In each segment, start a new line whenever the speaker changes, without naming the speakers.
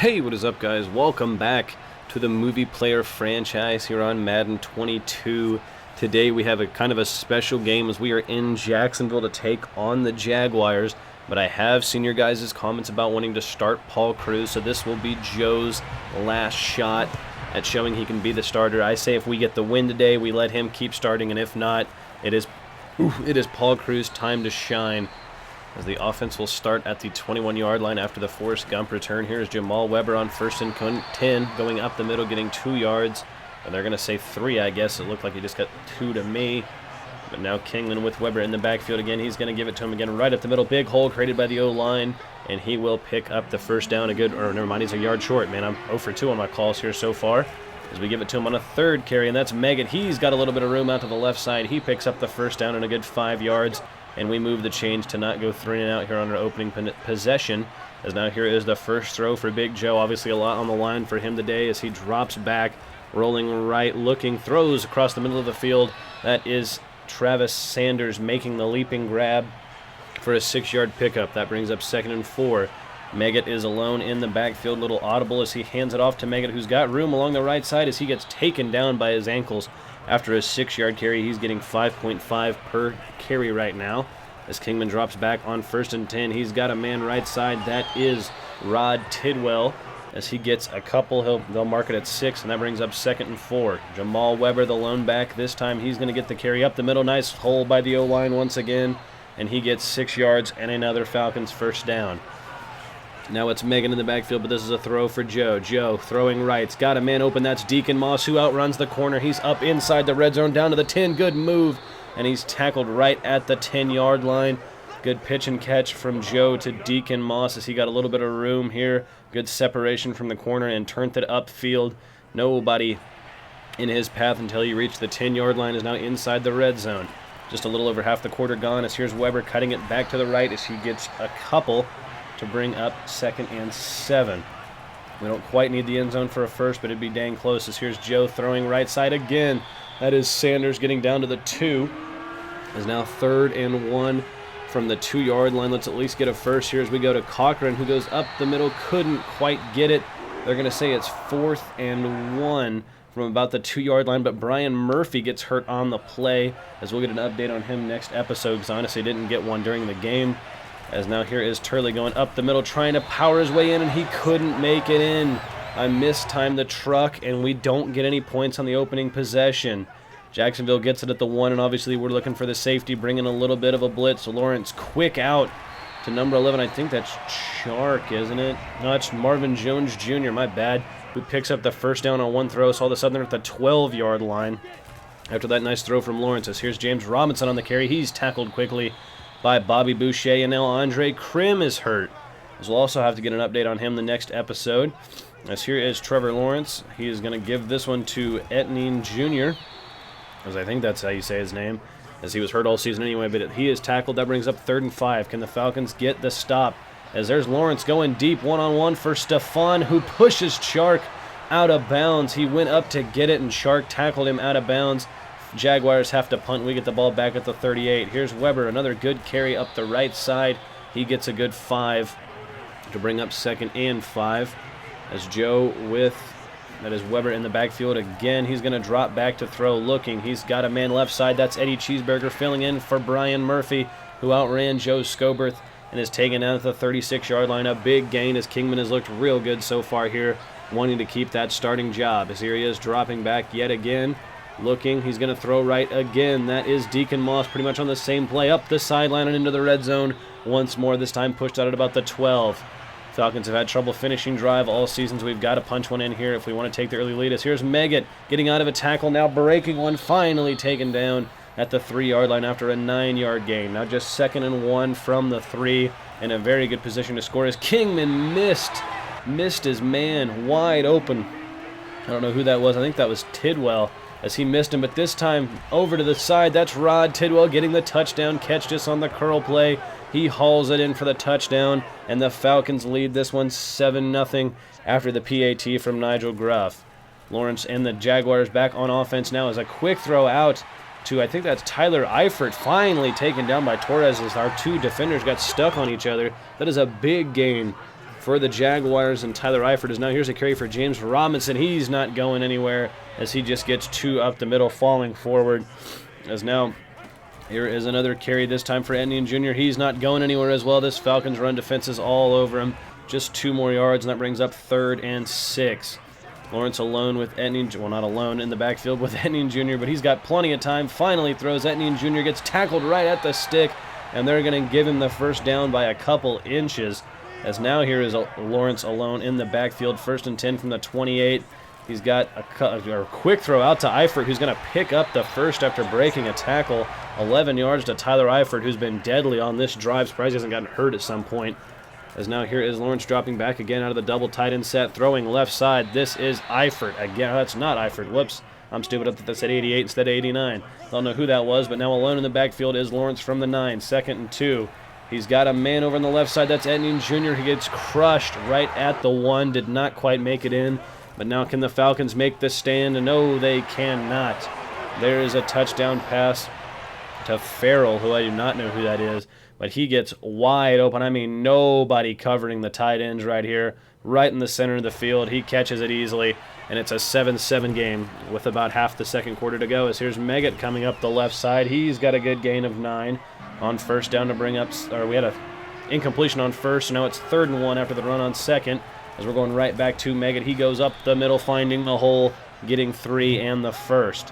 Hey, what is up, guys? Welcome back to the movie player franchise here on Madden 22. Today we have a kind of a special game as we are in Jacksonville to take on the Jaguars. But I have seen your guys' comments about wanting to start Paul Crewe, so this will be Joe's last shot at showing he can be the starter. I say if we get the win today, we let him keep starting, and if not, it is Paul Crewe's time to shine. As the offense will start at the 21-yard line after the Forrest Gump return. Here's Jamal Weber on 1st and 10, going up the middle, getting 2 yards. And they're going to say 3, I guess. It looked like he just got 2 to me. But now Kingman with Weber in the backfield again. He's going to give it to him again right up the middle. Big hole created by the O-line. And he will pick up the first down. Never mind, he's a yard short, man. I'm 0 for 2 on my calls here so far. As we give it to him on a 3rd carry, and that's Meggett. He's got a little bit of room out to the left side. He picks up the first down and a good 5 yards. And we move the chains to not go 3 and out here on our opening possession. As now here is the first throw for Big Joe. Obviously a lot on the line for him today as he drops back, rolling right, looking, throws across the middle of the field. That is Travis Sanders making the leaping grab for a 6-yard pickup. That brings up 2nd and 4. Meggett is alone in the backfield, little audible as he hands it off to Meggett, who's got room along the right side as he gets taken down by his ankles. After a 6-yard carry, he's getting 5.5 per carry right now. As Kingman drops back on 1st and 10, he's got a man right side. That is Rod Tidwell. As he gets a couple, they'll mark it at 6, and that brings up 2nd and 4. Jamal Weber, the lone back. This time he's going to get the carry up the middle. Nice hole by the O-line once again, and he gets 6 yards and another Falcons first down. Now it's Megan in the backfield, but this is a throw for Joe. Joe throwing right. Got a man open. That's Deacon Moss, who outruns the corner. He's up inside the red zone, down to the 10. Good move. And he's tackled right at the 10-yard line. Good pitch and catch from Joe to Deacon Moss as he got a little bit of room here. Good separation from the corner and turned it upfield. Nobody in his path until he reached the 10-yard line. Is now inside the red zone. Just a little over half the quarter gone as here's Weber cutting it back to the right as he gets a couple to bring up 2nd and 7. We don't quite need the end zone for a first, but it'd be dang close as here's Joe throwing right side again. That is Sanders getting down to the 2. Is now 3rd and 1 from the 2-yard line. Let's at least get a first here as we go to Cochran, who goes up the middle, couldn't quite get it. They're going to say it's 4th and 1 from about the 2-yard line, but Brian Murphy gets hurt on the play, as we'll get an update on him next episode, because honestly didn't get one during the game. As now here is Turley going up the middle, trying to power his way in, and he couldn't make it in. I mistimed the truck, and we don't get any points on the opening possession. Jacksonville gets it at the 1, and obviously we're looking for the safety, bringing a little bit of a blitz. Lawrence quick out to number 11. I think that's Chark, isn't it? No, it's Marvin Jones Jr., my bad, who picks up the first down on one throw. So all of a sudden they're at the 12-yard line. After that nice throw from Lawrence, as here's James Robinson on the carry. He's tackled quickly by Bobby Boucher, and now Andre Krim is hurt. As we'll also have to get an update on him the next episode. As here is Trevor Lawrence. He is going to give this one to Etnine Jr., as I think that's how you say his name, as he was hurt all season anyway, but he is tackled. That brings up 3rd and 5. Can the Falcons get the stop? As there's Lawrence going deep, one-on-one for Stephon, who pushes Chark out of bounds. He went up to get it, and Chark tackled him out of bounds. Jaguars have to punt. We get the ball back at the 38. Here's Weber, another good carry up the right side. He gets a good 5 to bring up 2nd and 5. As Joe that is Weber in the backfield again. He's going to drop back to throw looking. He's got a man left side. That's Eddie Cheeseburger filling in for Brian Murphy, who outran Joe Scoberth and is taken down at the 36-yard line. A big gain as Kingman has looked real good so far here, wanting to keep that starting job. As here he is dropping back yet again. Looking, he's going to throw right again. That is Deacon Moss, pretty much on the same play, up the sideline and into the red zone once more, this time pushed out at about the 12. Falcons have had trouble finishing drive all seasons. We've got to punch one in here if we want to take the early lead. As here's Meggett getting out of a tackle, now breaking one, finally taken down at the 3-yard line after a 9-yard gain. Now just 2nd and 1 from the 3, in a very good position to score as Kingman missed his man wide open. I don't know who that was. I think that was Tidwell, as he missed him, but this time over to the side. That's Rod Tidwell getting the touchdown catch just on the curl play. He hauls it in for the touchdown, and the Falcons lead this one 7-0 after the PAT from Nigel Gruff. Lawrence and the Jaguars back on offense now as a quick throw out to, I think that's Tyler Eifert, finally taken down by Torres as our 2 defenders got stuck on each other. That is a big gain for the Jaguars, and Tyler Eifert is now. Here's a carry for James Robinson. He's not going anywhere as he just gets 2 up the middle, falling forward. As now, here is another carry, this time for Etienne Jr. He's not going anywhere as well. This Falcons run defense is all over him. Just 2 more yards, and that brings up 3rd and 6. Lawrence alone with Etienne, well, not alone in the backfield with Etienne Jr., but he's got plenty of time. Finally throws. Etienne Jr. gets tackled right at the stick, and they're going to give him the first down by a couple inches. As now here is Lawrence alone in the backfield, 1st and 10 from the 28. He's got a quick throw out to Eifert, who's going to pick up the first after breaking a tackle. 11 yards to Tyler Eifert, who's been deadly on this drive. Surprised he hasn't gotten hurt at some point. As now here is Lawrence dropping back again out of the double tight end set, throwing left side. This is Eifert again. That's not Eifert. Whoops. I'm stupid. I thought that said 88 instead of 89. Don't know who that was, but now alone in the backfield is Lawrence from the 9. 2nd and 2. He's got a man over on the left side. That's Etienne Jr. He gets crushed right at the 1. Did not quite make it in. But now can the Falcons make the stand? No, they cannot. There is a touchdown pass to Farrell, who I do not know who that is. But he gets wide open. I mean, nobody covering the tight ends right here. Right in the center of the field. He catches it easily. And it's a 7-7 game with about half the second quarter to go. As here's Meggett coming up the left side. He's got a good gain of 9 on 1st down to bring up. Or we had a incompletion on 1st. So now it's 3rd and 1 after the run on 2nd. As we're going right back to Meggett. He goes up the middle, finding the hole, getting 3 and the 1st.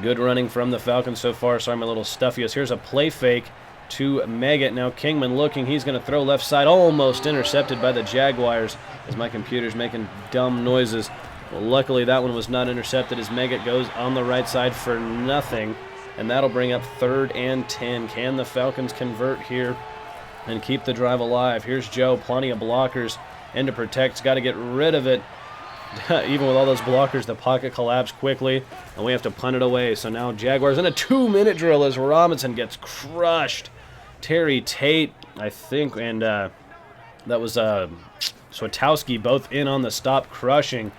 Good running from the Falcons so far. Sorry, I'm a little stuffy. As here's a play fake to Meggett. Now Kingman looking. He's going to throw left side. Almost intercepted by the Jaguars as my computer's making dumb noises. Well, luckily that one was not intercepted as Meggett goes on the right side for nothing. And that'll bring up 3rd and 10. Can the Falcons convert here and keep the drive alive? Here's Joe. Plenty of blockers. And to protect, got to get rid of it. Even with all those blockers, the pocket collapsed quickly, and we have to punt it away. So now Jaguars in a 2-minute drill as Robinson gets crushed. Terry Tate, I think, and that was Swatowski both in on the stop, crushing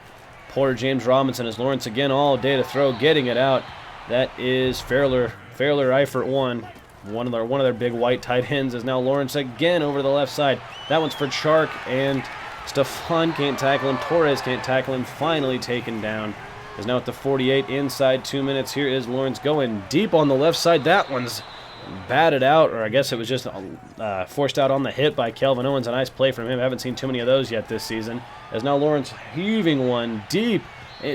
poor James Robinson as Lawrence again all day to throw, getting it out. That is Fairler Eifert one of their big white tight ends is now Lawrence again over to the left side. That one's for Chark, and Stefan can't tackle him. Torres can't tackle him. Finally taken down. Is now at the 48 inside 2 minutes. Here is Lawrence going deep on the left side. That one's batted out, or I guess it was just forced out on the hit by Kelvin Owens. A nice play from him. I haven't seen too many of those yet this season. As now Lawrence heaving one deep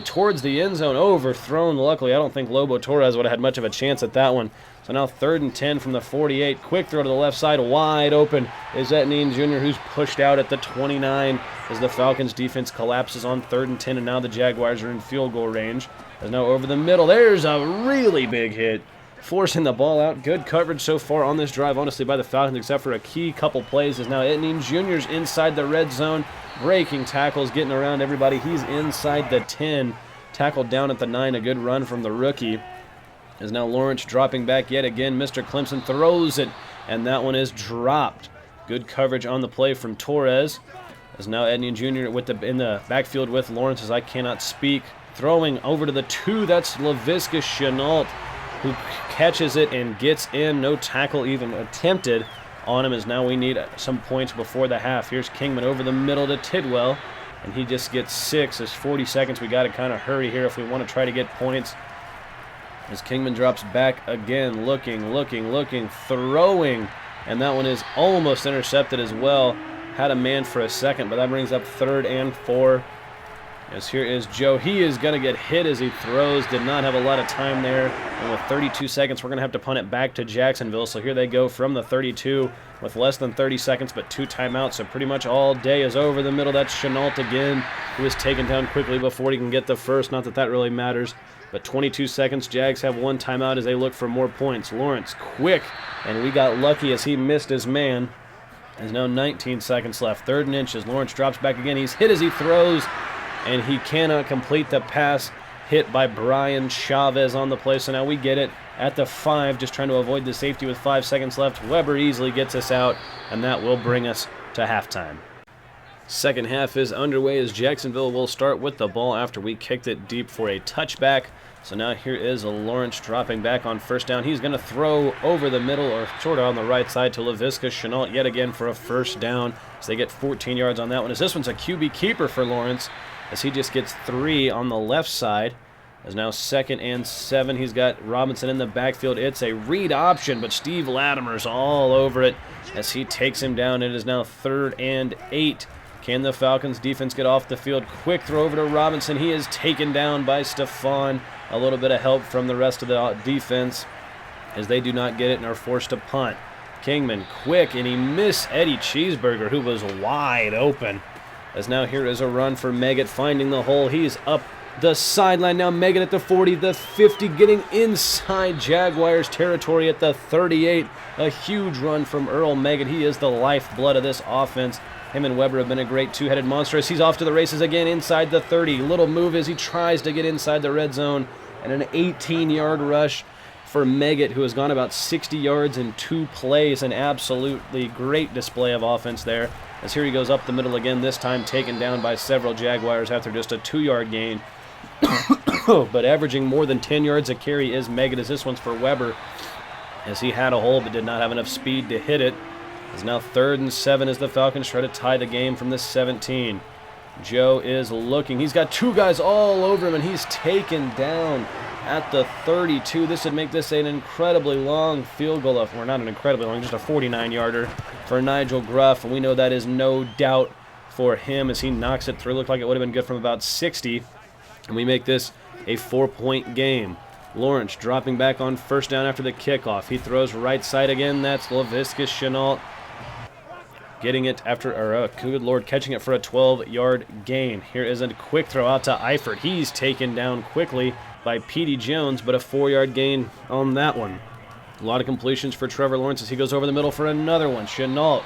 towards the end zone, overthrown. Luckily, I don't think Lobo Torres would have had much of a chance at that one. So now 3rd and 10 from the 48. Quick throw to the left side, wide open is Etienne Jr., who's pushed out at the 29 as the Falcons defense collapses on 3rd and 10, and now the Jaguars are in field goal range. As now over the middle, there's a really big hit, forcing the ball out. Good coverage so far on this drive, honestly, by the Falcons, except for a key couple plays. As now Etienne Jr.'s inside the red zone, breaking tackles, getting around everybody. He's inside the 10, tackled down at the 9. A good run from the rookie. As now Lawrence dropping back yet again. Mr. Clemson throws it, and that one is dropped. Good coverage on the play from Torres. As now Etienne Jr. in the backfield with Lawrence, as I cannot speak. Throwing over to the 2, that's Laviska Shenault, who catches it and gets in. No tackle even attempted on him, as now we need some points before the half. Here's Kingman over the middle to Tidwell, and he just gets 6. There's 40 seconds. We got to kind of hurry here if we want to try to get points. As Kingman drops back again, looking, throwing, and that one is almost intercepted as well. Had a man for a second, but that brings up 3rd and 4. As here is Joe. He is going to get hit as he throws. Did not have a lot of time there. And with 32 seconds, we're going to have to punt it back to Jacksonville. So here they go from the 32 with less than 30 seconds, but 2 timeouts. So pretty much all day is over the middle. That's Shenault again, who is taken down quickly before he can get the first. Not that that really matters. But 22 seconds, Jags have 1 timeout as they look for more points. Lawrence, quick, and we got lucky as he missed his man. There's now 19 seconds left. 3rd and inches. Lawrence drops back again. He's hit as he throws, and he cannot complete the pass. Hit by Brian Chavez on the play. So now we get it at the 5, just trying to avoid the safety with 5 seconds left. Weber easily gets us out, and that will bring us to halftime. Second half is underway as Jacksonville will start with the ball after we kicked it deep for a touchback. So now here is Lawrence dropping back on first down. He's going to throw over the middle or sort of on the right side to Laviska Shenault yet again for a first down. So they get 14 yards on that one. As this one's a QB keeper for Lawrence, as he just gets 3 on the left side. As now 2nd and 7. He's got Robinson in the backfield. It's a read option, but Steve Latimer's all over it as he takes him down. It is now 3rd and 8. Can the Falcons defense get off the field? Quick throw over to Robinson. He is taken down by Stephon. A little bit of help from the rest of the defense as they do not get it and are forced to punt. Kingman quick, and he missed Eddie Cheeseburger, who was wide open. As now here is a run for Meggett finding the hole. He's up the sideline now. Meggett at the 40, the 50, getting inside Jaguars territory at the 38. A huge run from Earl Meggett. He is the lifeblood of this offense. Him and Weber have been a great two-headed monster as he's off to the races again inside the 30. Little move as he tries to get inside the red zone, and an 18-yard rush for Meggett, who has gone about 60 yards in 2 plays. An absolutely great display of offense there, as here he goes up the middle again, this time taken down by several Jaguars after just a 2-yard gain. But averaging more than 10 yards a carry is Meggett, as this one's for Weber, as he had a hole but did not have enough speed to hit it. It's now 3rd and 7 as the Falcons try to tie the game from the 17. Joe is looking. He's got 2 guys all over him, and he's taken down at the 32. This would make this an incredibly long field goal. Or not an incredibly long, just a 49-yarder for Nigel Gruff. And we know that is no doubt for him as he knocks it through. Looked like it would have been good from about 60. And we make this a 4-point game. Lawrence dropping back on first down after the kickoff. He throws right side again. That's Laviska Shenault getting it after, good Lord, catching it for a 12-yard gain. Here is a quick throw out to Eifert. He's taken down quickly by Petey Jones, but a 4-yard gain on that one. A lot of completions for Trevor Lawrence as he goes over the middle for another one. Shenault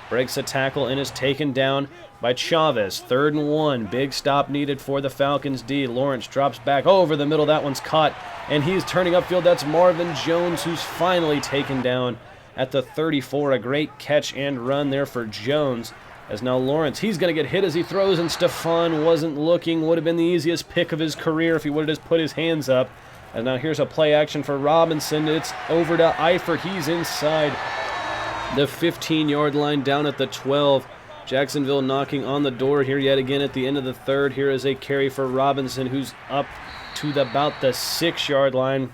breaks a tackle and is taken down by Chavez. 3rd and 1. Big stop needed for the Falcons D. Lawrence drops back over the middle. That one's caught, and he's turning upfield. That's Marvin Jones, who's finally taken down at the 34. A great catch and run there for Jones. As now Lawrence, he's going to get hit as he throws, and Stephon wasn't looking. Would have been the easiest pick of his career if he would have just put his hands up. And now here's a play action for Robinson. It's over to Eifert. He's inside the 15-yard line down at the 12. Jacksonville knocking on the door here yet again at the end of the 3rd. Here is a carry for Robinson, who's up to about the 6-yard line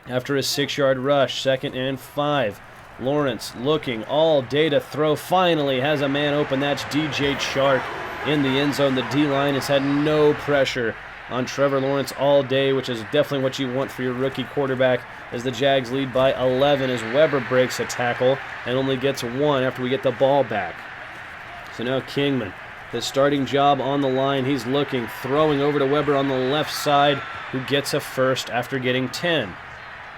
after a 6-yard rush. 2nd and 5. Lawrence looking all day to throw. Finally has a man open. That's DJ Chark in the end zone. The D-line has had no pressure on Trevor Lawrence all day, which is definitely what you want for your rookie quarterback, as the Jags lead by 11 as Weber breaks a tackle and only gets 1 after we get the ball back. So now Kingman, his starting job on the line. He's looking, throwing over to Weber on the left side, who gets a first after getting 10.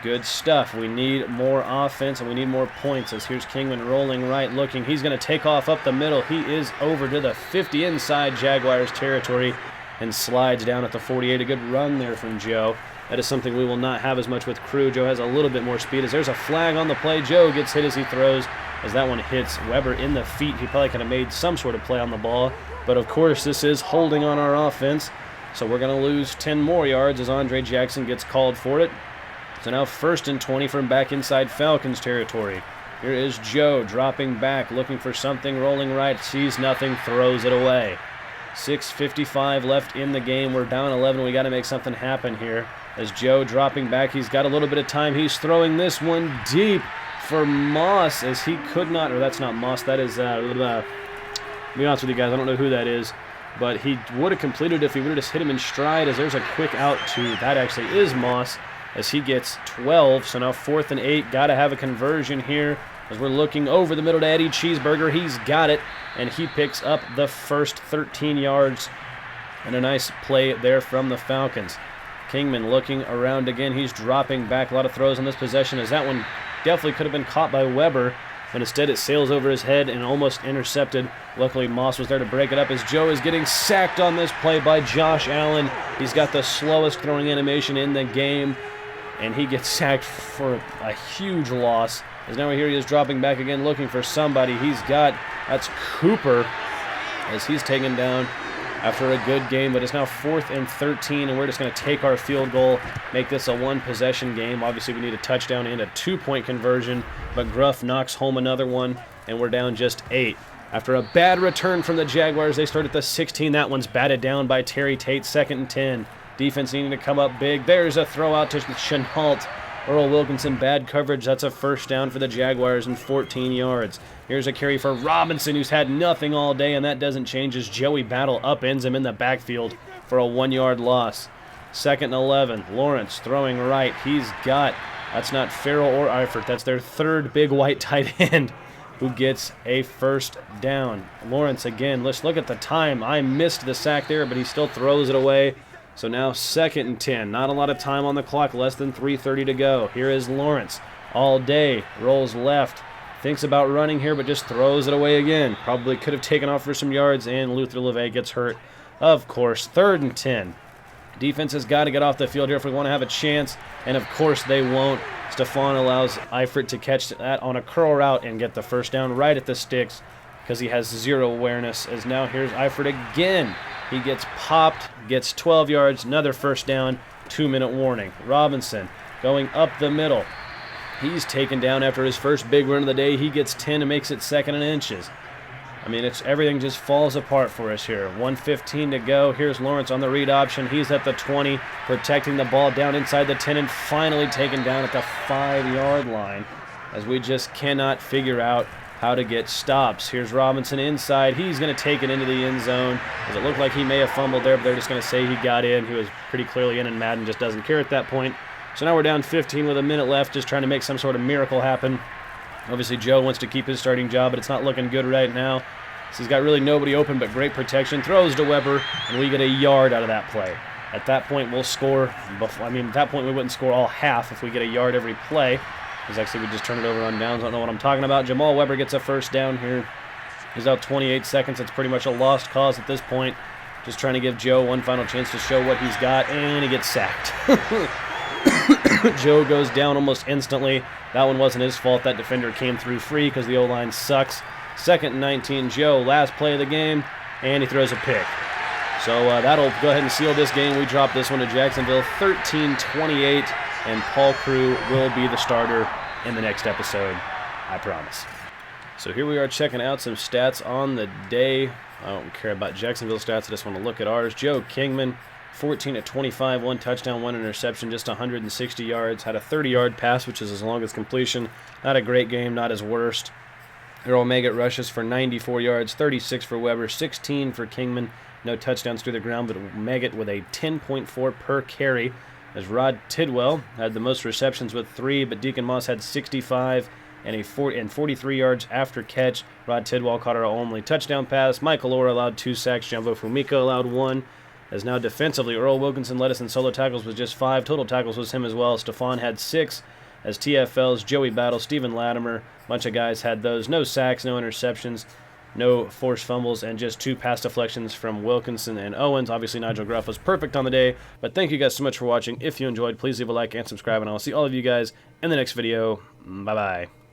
Good stuff. We need more offense and we need more points, as here's Kingman rolling right, looking. He's going to take off up the middle. He is over to the 50 inside Jaguars territory and slides down at the 48. A good run there from Joe. That is something we will not have as much with Crewe. Joe has a little bit more speed as there's a flag on the play. Joe gets hit as he throws, as that one hits Weber in the feet. He probably could have made some sort of play on the ball, but of course this is holding on our offense, so we're going to lose 10 more yards as Andre Jackson gets called for it. So now 1st and 20 from back inside Falcons territory. Here is Joe dropping back, looking for something, rolling right, sees nothing, throws it away. 6:55 left in the game. We're down 11. We got to make something happen here. As Joe dropping back, he's got a little bit of time. He's throwing this one deep for Moss, as he could not, or that's not Moss, that is, to be honest with you guys, I don't know who that is, but he would have completed if he would have just hit him in stride, as there's a quick out to, that actually is Moss, as he gets 12. So now 4th and 8, got to have a conversion here, as we're looking over the middle to Eddie Cheeseburger. He's got it, and he picks up the first 13 yards, and a nice play there from the Falcons. Kingman looking around again. He's dropping back. A lot of throws on this possession, as that one definitely could have been caught by Weber, but instead it sails over his head and almost intercepted. Luckily Moss was there to break it up, as Joe is getting sacked on this play by Josh Allen. He's got the slowest throwing animation in the game, and he gets sacked for a huge loss. As now here he is dropping back again, looking for somebody. That's Cooper, as he's taken down after a good game, but it's now 4th and 13, and we're just going to take our field goal, make this a one-possession game. Obviously, we need a touchdown and a 2-point conversion, but Gruff knocks home another one, and we're down just 8. After a bad return from the Jaguars, they start at the 16. That one's batted down by Terry Tate, 2nd and 10. Defense needing to come up big. There's a throw out to Chenault. Earl Wilkinson, bad coverage. That's a first down for the Jaguars and 14 yards. Here's a carry for Robinson, who's had nothing all day, and that doesn't change as Joey Battle upends him in the backfield for a 1-yard loss. 2nd and 11. Lawrence throwing right. He's got, that's not Farrell or Eifert. That's their 3rd big white tight end who gets a first down. Lawrence again. Let's look at the time. I missed the sack there, but he still throws it away. So now 2nd and 10. Not a lot of time on the clock, less than 3:30 to go. Here is Lawrence all day, rolls left, thinks about running here, but just throws it away again. Probably could have taken off for some yards, and Luther LeVay gets hurt. Of course, 3rd and 10. Defense has got to get off the field here if we want to have a chance, and of course they won't. Stephon allows Eifert to catch that on a curl route and get the first down right at the sticks because he has zero awareness. As now here's Eifert again. He gets popped, gets 12 yards, another first down, 2-minute warning. Robinson going up the middle. He's taken down after his first big run of the day. He gets 10 and makes it 2nd and inches. I mean, everything just falls apart for us here. 1:15 to go. Here's Lawrence on the read option. He's at the 20, protecting the ball down inside the 10 and finally taken down at the 5-yard line as we just cannot figure out how to get stops. Here's Robinson inside. He's going to take it into the end zone. As it looked like he may have fumbled there, but they're just going to say he got in. He was pretty clearly in, and Madden just doesn't care at that point. So now we're down 15 with a minute left, just trying to make some sort of miracle happen. Obviously, Joe wants to keep his starting job, but it's not looking good right now. So he's got really nobody open, but great protection. Throws to Weber, and we get a yard out of that play. At that point, we'll score. I mean, at that point, we wouldn't score all half if we get a yard every play. Because actually we just turn it over on downs. I don't know what I'm talking about. Jamal Weber gets a first down here. He's out 28 seconds. It's pretty much a lost cause at this point. Just trying to give Joe one final chance to show what he's got, and he gets sacked. Joe goes down almost instantly. That one wasn't his fault. That defender came through free because the O-line sucks. 2nd and 19. Joe, last play of the game, and he throws a pick. So that'll go ahead and seal this game. We drop this one to Jacksonville 13-28. And Paul Crewe will be the starter in the next episode, I promise. So here we are checking out some stats on the day. I don't care about Jacksonville stats, I just want to look at ours. Joe Kingman, 14 of 25, 1 touchdown, 1 interception, just 160 yards. Had a 30-yard pass, which is his longest completion. Not a great game, not his worst. Earl Maggett rushes for 94 yards, 36 for Weber, 16 for Kingman. No touchdowns through the ground, but Maggett with a 10.4 per carry. As Rod Tidwell had the most receptions with 3, but Deacon Moss had 65 and 43 yards after catch. Rod Tidwell caught our only touchdown pass. Michael Orr allowed 2 sacks. Jumbo Fumiko allowed 1. As now defensively, Earl Wilkinson led us in solo tackles with just 5. Total tackles was him as well. Stephon had 6. As TFL's Joey Battle, Stephen Latimer, a bunch of guys had those. No sacks, no interceptions. No forced fumbles, and just 2 pass deflections from Wilkinson and Owens. Obviously, Nigel Gruff was perfect on the day, but thank you guys so much for watching. If you enjoyed, please leave a like and subscribe, and I'll see all of you guys in the next video. Bye-bye.